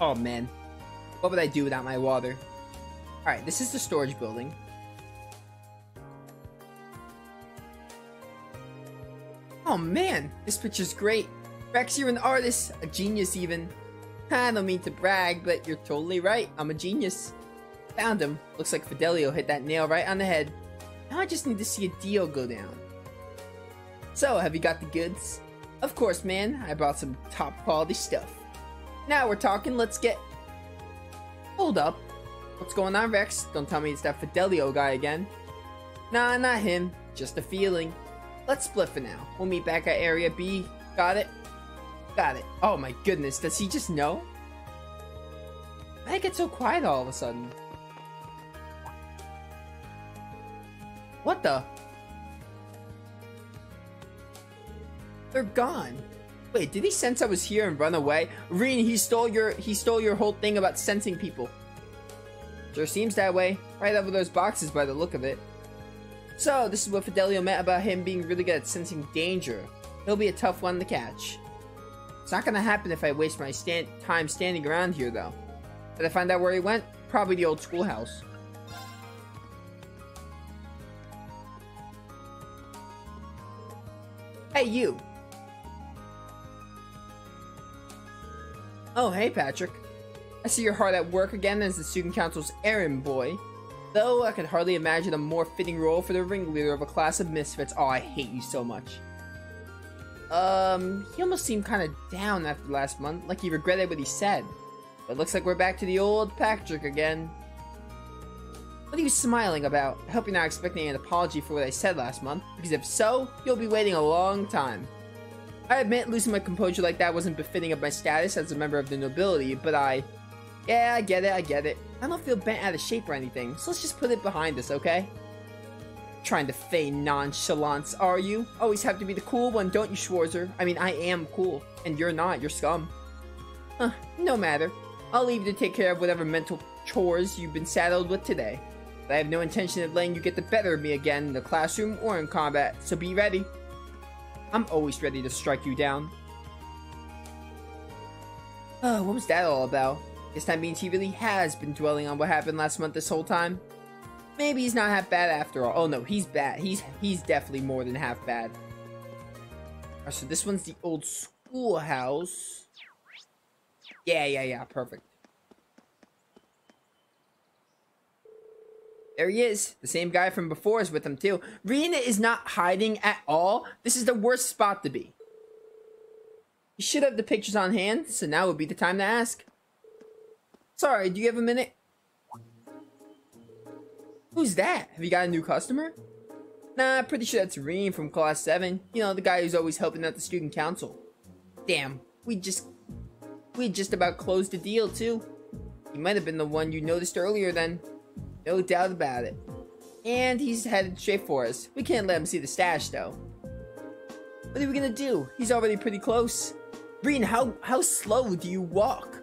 Oh man, what would I do without my water? Alright, this is the storage building. Oh man, this picture's great. Rex, you're an artist, a genius even. I don't mean to brag, but you're totally right. I'm a genius. Found him. Looks like Fidelio hit that nail right on the head. Now I just need to see a deal go down. So, have you got the goods? Of course, man. I brought some top quality stuff. Now we're talking, let's get... Hold up. What's going on, Rex? Don't tell me it's that Fidelio guy again. Nah, not him. Just a feeling. Let's split for now. We'll meet back at Area B. Got it? Got it. Oh my goodness, does he just know? Why did it get so quiet all of a sudden? What the? They're gone. Wait, did he sense I was here and run away? Reen, he stole your whole thing about sensing people. Sure seems that way. Right over those boxes by the look of it. So, this is what Fidelio meant about him being really good at sensing danger. He'll be a tough one to catch. It's not gonna happen if I waste my time standing around here, though. Did I find out where he went? Probably the old schoolhouse. Hey, you! Oh, hey, Patrick. I see you're hard at work again as the student council's errand boy. Though, I could hardly imagine a more fitting role for the ringleader of a class of misfits. Oh, I hate you so much. He almost seemed kind of down after last month, like he regretted what he said. But looks like we're back to the old Patrick again. What are you smiling about? I hope you're not expecting an apology for what I said last month, because if so, you'll be waiting a long time. I admit losing my composure like that wasn't befitting of my status as a member of the nobility, but yeah, I get it. I don't feel bent out of shape or anything, so let's just put it behind us, okay? Trying to feign nonchalance, are you? Always have to be the cool one, don't you, Schwarzer? I mean, I am cool, and you're not, you're scum. Huh, no matter. I'll leave you to take care of whatever mental chores you've been saddled with today. But I have no intention of letting you get the better of me again in the classroom or in combat, so be ready. I'm always ready to strike you down. Oh, what was that all about? Guess that means he really has been dwelling on what happened last month this whole time. Maybe he's not half bad after all. Oh no, he's bad. He's definitely more than half bad. Alright, so this one's the old schoolhouse. Yeah, perfect. There he is. The same guy from before is with him too. Rena is not hiding at all. This is the worst spot to be. You should have the pictures on hand, so now would be the time to ask. Sorry, do you have a minute? Who's that? Have you got a new customer? Nah, pretty sure that's Reem from Class 7. You know, the guy who's always helping out the student council. Damn, we just about closed the deal too. He might have been the one you noticed earlier then. No doubt about it. And he's headed straight for us. We can't let him see the stash though. What are we gonna do? He's already pretty close. Reen, how slow do you walk?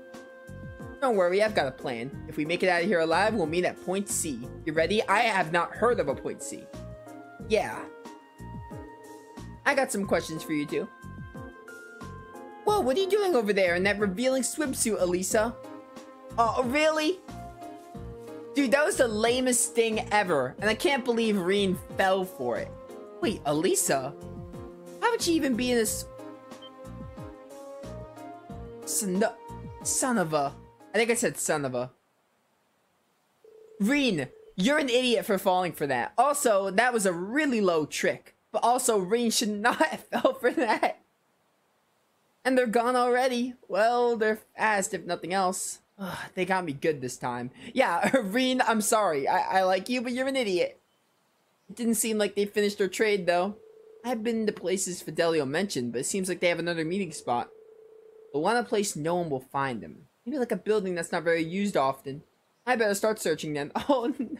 Don't worry, I've got a plan. If we make it out of here alive, we'll meet at Point C. You ready? I have not heard of a Point C. Yeah. I got some questions for you too. Whoa, what are you doing over there in that revealing swimsuit, Elisa? Oh, really? Dude, that was the lamest thing ever, and I can't believe Reen fell for it. Wait, Elisa? How would she even be in this... Son of a... I think I said son of a... Reen, you're an idiot for falling for that. Also, that was a really low trick. But also, Reen should not have fell for that. And they're gone already. Well, they're fast if nothing else. Ugh, they got me good this time. Yeah, Reen, I'm sorry. I like you, but you're an idiot. It didn't seem like they finished their trade, though. I've been to places Fidelio mentioned, but it seems like they have another meeting spot. But one place no one will find them. Maybe like a building that's not very used often. I better start searching then. Oh no.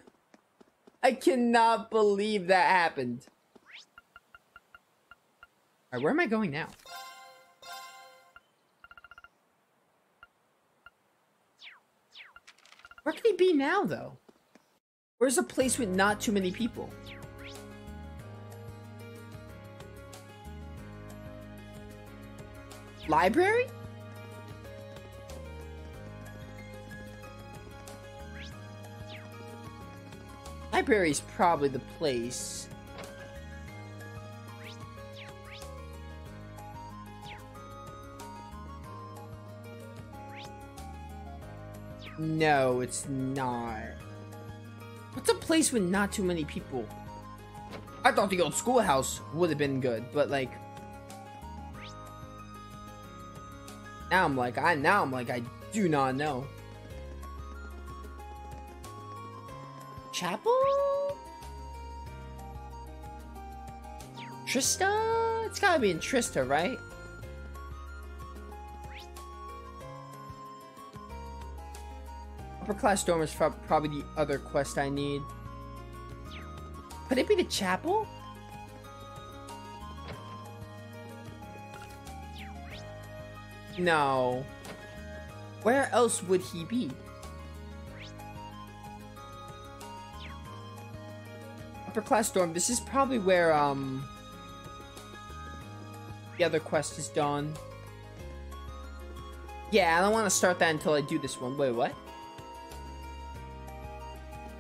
I cannot believe that happened. Alright, where am I going now? Where could he be now, though? Where's a place with not too many people? Library? Library's probably the place. No, it's not. What's a place with not too many people? I thought the old schoolhouse would have been good, but like now I'm like I do not know. Chapel? Trista? It's gotta be in Trista, right? Upper class dorm is probably the other quest I need. Could it be the chapel? No. Where else would he be? Upper class dorm. This is probably where the other quest is done. Yeah, I don't want to start that until I do this one. Wait, what?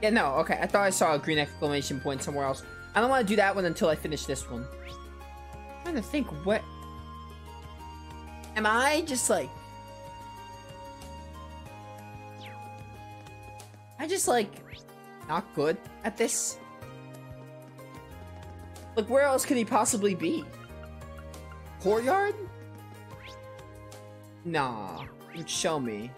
Yeah, no, okay. I thought I saw a green exclamation point somewhere else. I don't want to do that one until I finish this one. I'm trying to think, what... Am I just like... not good at this? Like, where else could he possibly be? Courtyard? Nah. You'd show me.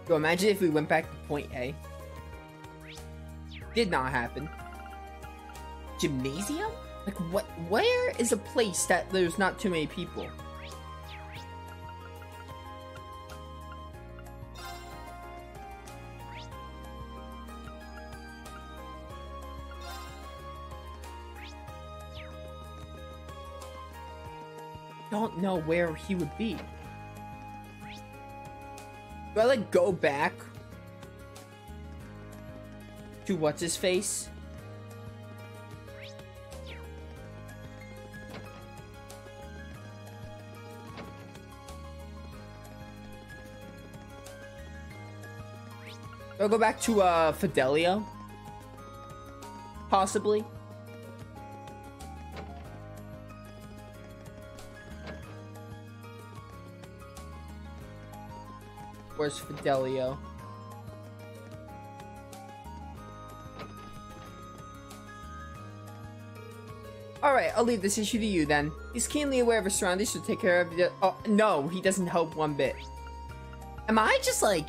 Yo, imagine if we went back to point A. Did not happen. Gymnasium? Like, what? Where is a place that there's not too many people? Don't know where he would be. Do I like go back to what's his face? Do I go back to Fidelio? Possibly. Where's Fidelio? Alright, I'll leave this issue to you then. He's keenly aware of his surroundings, so take care of it. Oh, no, he doesn't help one bit. Am I just like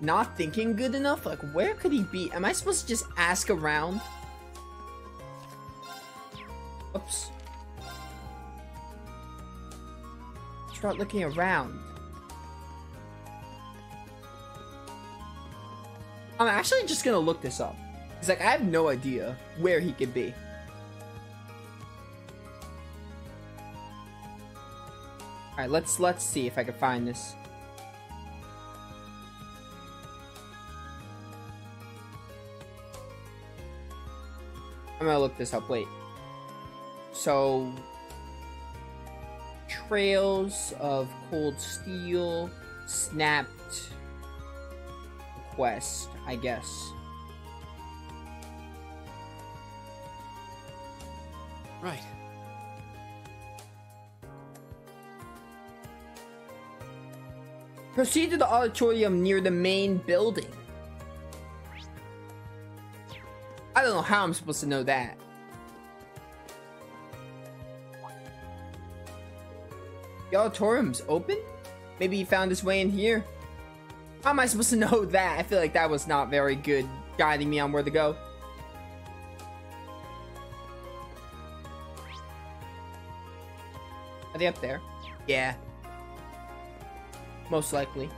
not thinking good enough? Like, where could he be? Am I supposed to just ask around? Oops. Start looking around. I'm actually just gonna look this up. It's like, I have no idea where he could be. Alright, let's see if I can find this. I'm gonna look this up, wait. So... Trails of Cold Steel, Snapped... Quest, I guess. Right. Proceed to the auditorium near the main building. I don't know how I'm supposed to know that. The auditorium's open? Maybe he found his way in here. How am I supposed to know that? I feel like that was not very good guiding me on where to go. Are they up there? Yeah. Most likely.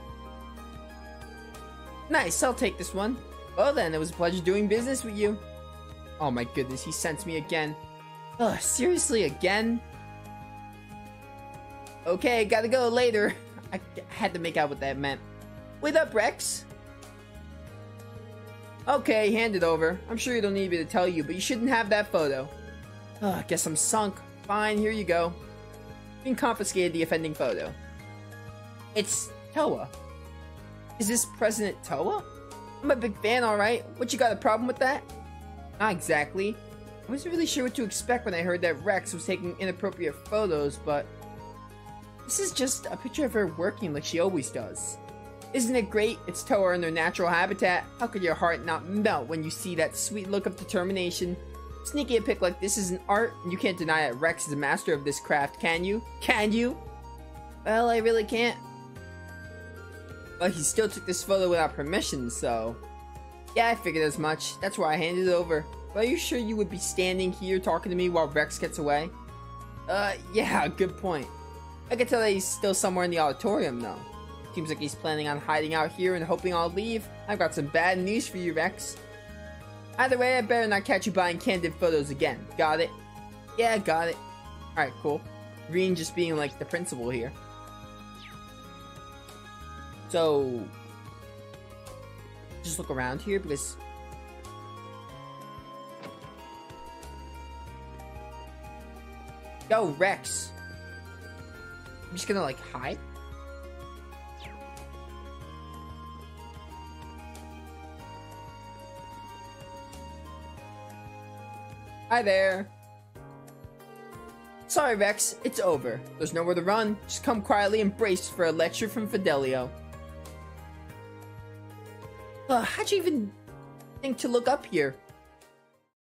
Nice, I'll take this one. Well then, it was a pleasure doing business with you. Oh my goodness, he sends me again. Ugh, seriously, again? Okay, gotta go later. I had to make out what that meant. Wait up, Rex. Okay, hand it over. I'm sure you don't need me to tell you, but you shouldn't have that photo. Ugh, guess I'm sunk. Fine, here you go. You can confiscate the offending photo. It's Toa. Is this President Toa? I'm a big fan, alright. What, you got a problem with that? Not exactly. I wasn't really sure what to expect when I heard that Rex was taking inappropriate photos, but this is just a picture of her working like she always does. Isn't it great? It's Toa in their natural habitat. How could your heart not melt when you see that sweet look of determination? Sneaking a pic like this isn't art, and you can't deny that Rex is a master of this craft, can you? Can you? Well, I really can't. But he still took this photo without permission, so... Yeah, I figured as much. That's why I handed it over. But are you sure you would be standing here talking to me while Rex gets away? Yeah, good point. I can tell that he's still somewhere in the auditorium, though. Seems like he's planning on hiding out here and hoping I'll leave. I've got some bad news for you, Rex. Either way, I better not catch you buying candid photos again. Got it? Yeah, got it. Alright, cool. Green just being like the principal here. So... just look around here because... Yo, Rex. I'm just gonna, like, hide? Hi there. Sorry, Rex. It's over. There's nowhere to run. Just come quietly and brace for a lecture from Fidelio. How'd you even think to look up here?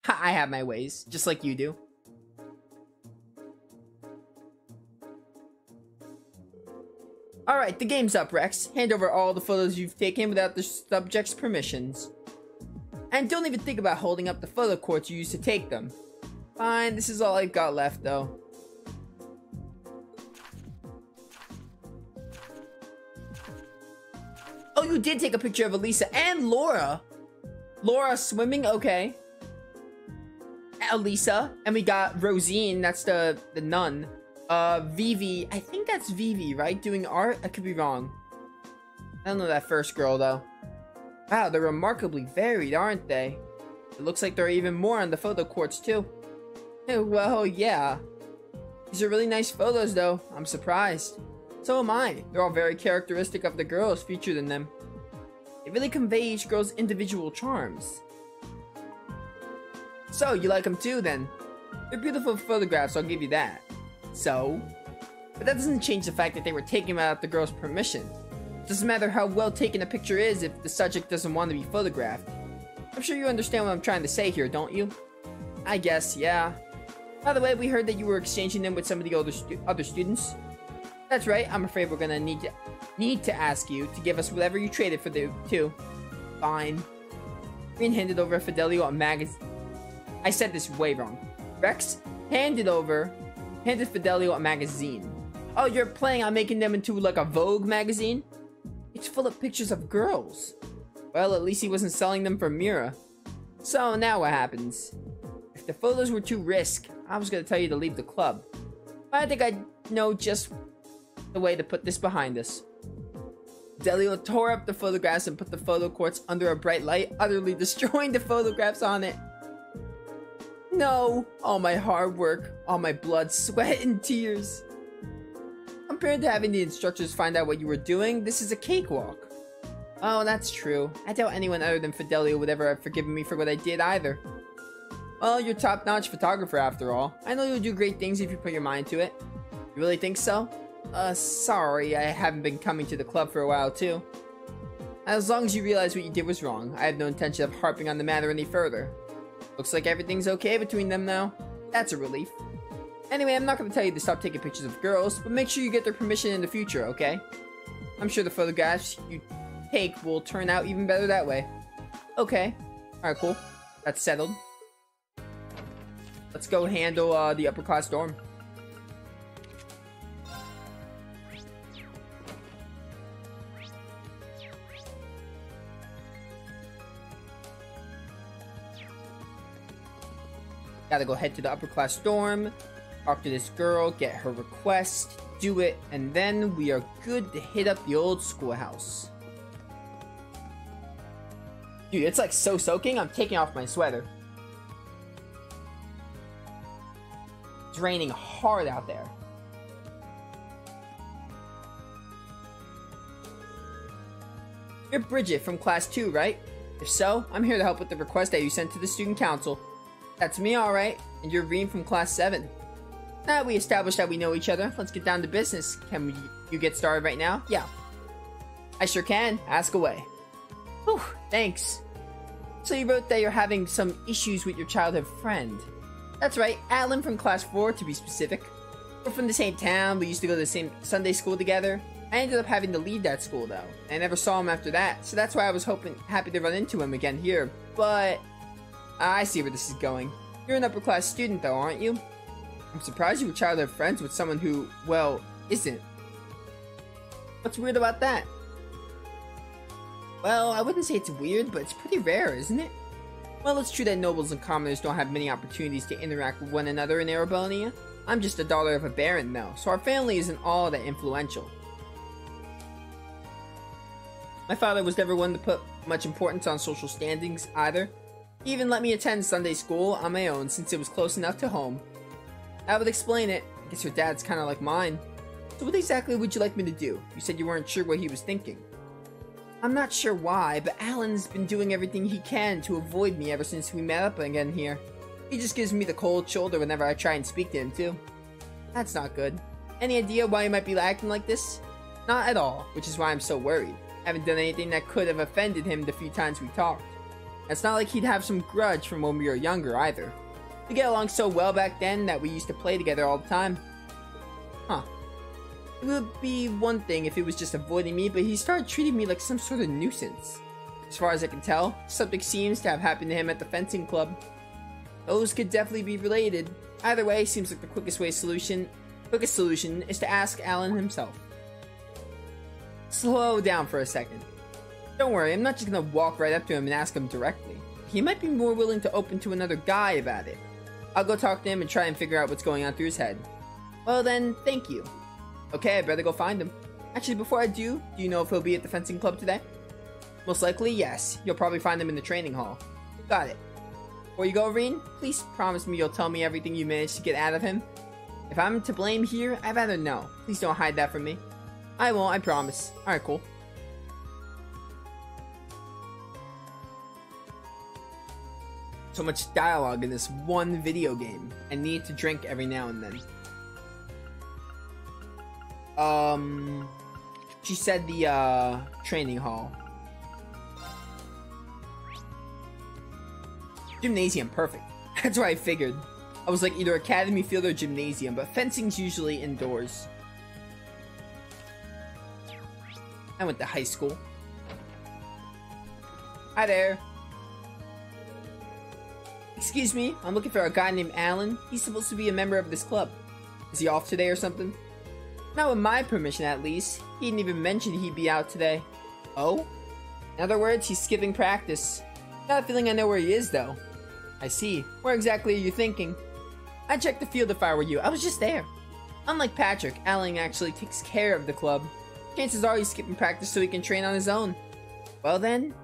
I have my ways, just like you do. Alright, the game's up, Rex. Hand over all the photos you've taken without the subject's permissions. And don't even think about holding up the photo quartz you used to take them. Fine, this is all I've got left, though. Oh, you did take a picture of Elisa and Laura. Laura swimming, okay. Elisa, and we got Rosine, that's the nun. Vivi, I think that's Vivi, right? Doing art? I could be wrong. I don't know that first girl, though. Wow, they're remarkably varied, aren't they? It looks like there are even more on the photo quartz, too. Well, yeah. These are really nice photos, though. I'm surprised. So am I. They're all very characteristic of the girls featured in them. They really convey each girl's individual charms. So, you like them too, then? They're beautiful photographs, I'll give you that. So? But that doesn't change the fact that they were taken without the girl's permission. It doesn't matter how well taken a picture is if the subject doesn't want to be photographed. I'm sure you understand what I'm trying to say here, don't you? I guess, yeah. By the way, we heard that you were exchanging them with some of the other students. That's right, I'm afraid we're gonna need to ask you to give us whatever you traded for the two. Fine. Green handed over Fidelio a magazine. I said this way wrong. Rex handed Fidelio a magazine. Oh, you're planning on making them into like a Vogue magazine? It's full of pictures of girls. Well, at least he wasn't selling them for Mira. So, now what happens? If the photos were too risky, I was gonna tell you to leave the club. But I think I know just the way to put this behind us. Fidelio tore up the photographs and put the photo quartz under a bright light, utterly destroying the photographs on it. No! All my hard work, all my blood, sweat, and tears. Compared to having the instructors find out what you were doing, this is a cakewalk. Oh, that's true. I doubt anyone other than Fidelio would ever have forgiven me for what I did either. Well, you're a top-notch photographer after all. I know you'll do great things if you put your mind to it. You really think so? Sorry, I haven't been coming to the club for a while too. As long as you realize what you did was wrong, I have no intention of harping on the matter any further. Looks like everything's okay between them now. That's a relief. Anyway, I'm not going to tell you to stop taking pictures of girls, but make sure you get their permission in the future, okay? I'm sure the photographs you take will turn out even better that way. Okay. Alright, cool. That's settled. Let's go handle the upper class dorm. Gotta go head to the upper class dorm, talk to this girl, get her request, do it, and then we are good to hit up the old schoolhouse. Dude, it's like so soaking, I'm taking off my sweater. It's raining hard out there. You're Bridget from class 2, right? If so, I'm here to help with the request that you sent to the student council. That's me, alright. And you're Reem from class 7. Now that we established that we know each other, let's get down to business. Can you get started right now? Yeah. I sure can. Ask away. Whew, thanks. So you wrote that you're having some issues with your childhood friend. That's right, Alan from class 4 to be specific. We're from the same town, we used to go to the same Sunday school together. I ended up having to leave that school though. I never saw him after that, so that's why I was happy to run into him again here. But I see where this is going. You're an upper class student though, aren't you? I'm surprised you were childhood friends with someone who, well, isn't. What's weird about that? Well, I wouldn't say it's weird, but it's pretty rare, isn't it? Well, it's true that nobles and commoners don't have many opportunities to interact with one another in Erebonia. I'm just the daughter of a baron though, so our family isn't all that influential. My father was never one to put much importance on social standings either. He even let me attend Sunday school on my own since it was close enough to home. That would explain it. I guess your dad's kinda like mine. So what exactly would you like me to do? You said you weren't sure what he was thinking. I'm not sure why, but Alan's been doing everything he can to avoid me ever since we met up again here. He just gives me the cold shoulder whenever I try and speak to him too. That's not good. Any idea why he might be acting like this? Not at all, which is why I'm so worried. I haven't done anything that could have offended him the few times we talked. It's not like he'd have some grudge from when we were younger either. We get along so well back then that we used to play together all the time. Huh. It would be one thing if he was just avoiding me, but he started treating me like some sort of nuisance. As far as I can tell, something seems to have happened to him at the fencing club. Those could definitely be related. Either way, seems like the quickest solution is to ask Alan himself. Slow down for a second. Don't worry, I'm not just gonna walk right up to him and ask him directly. He might be more willing to open to another guy about it. I'll go talk to him and try and figure out what's going on through his head. Well then, thank you. Okay, I better go find him. Actually, before I do you know if he'll be at the fencing club today? Most likely, yes. You'll probably find him in the training hall. Got it. Before you go, Reen, please promise me you'll tell me everything you managed to get out of him. If I'm to blame here, I'd rather know. Please don't hide that from me. I won't, I promise. Alright, cool. So much dialogue in this one video game. I need to drink every now and then. She said the, training hall. Gymnasium, perfect. That's what I figured. I was like either academy field or gymnasium, but fencing's usually indoors. I went to high school. Hi there. Excuse me, I'm looking for a guy named Alan. He's supposed to be a member of this club. Is he off today or something? Not with my permission, at least. He didn't even mention he'd be out today. Oh? In other words, he's skipping practice. Got a feeling I know where he is, though. I see. Where exactly are you thinking? I'd check the field if I were you. I was just there. Unlike Patrick, Alan actually takes care of the club. Chances are he's skipping practice so he can train on his own. Well then,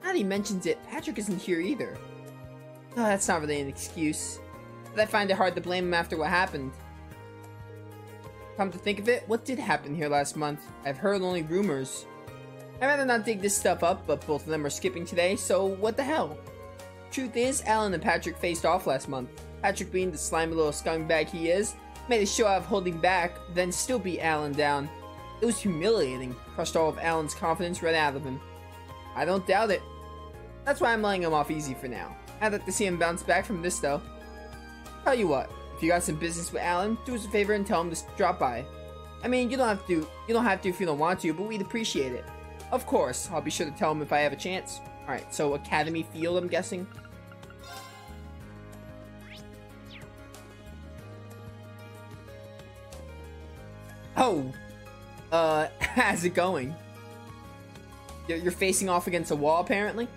now that he mentions it, Patrick isn't here either. Oh, that's not really an excuse. But I find it hard to blame him after what happened. Come to think of it, what did happen here last month? I've heard only rumors. I'd rather not dig this stuff up, but both of them are skipping today, so what the hell? Truth is, Alan and Patrick faced off last month. Patrick, being the slimy little scumbag he is, made a show out of holding back, then still beat Alan down. It was humiliating, crushed all of Alan's confidence right out of him. I don't doubt it. That's why I'm letting him off easy for now. I'd like to see him bounce back from this though. Tell you what, if you got some business with Alan, do us a favor and tell him to drop by. I mean, you don't have to if you don't want to, but we'd appreciate it. Of course, I'll be sure to tell him if I have a chance. Alright, so Academy Field, I'm guessing. Oh! How's it going? You're facing off against a wall, apparently?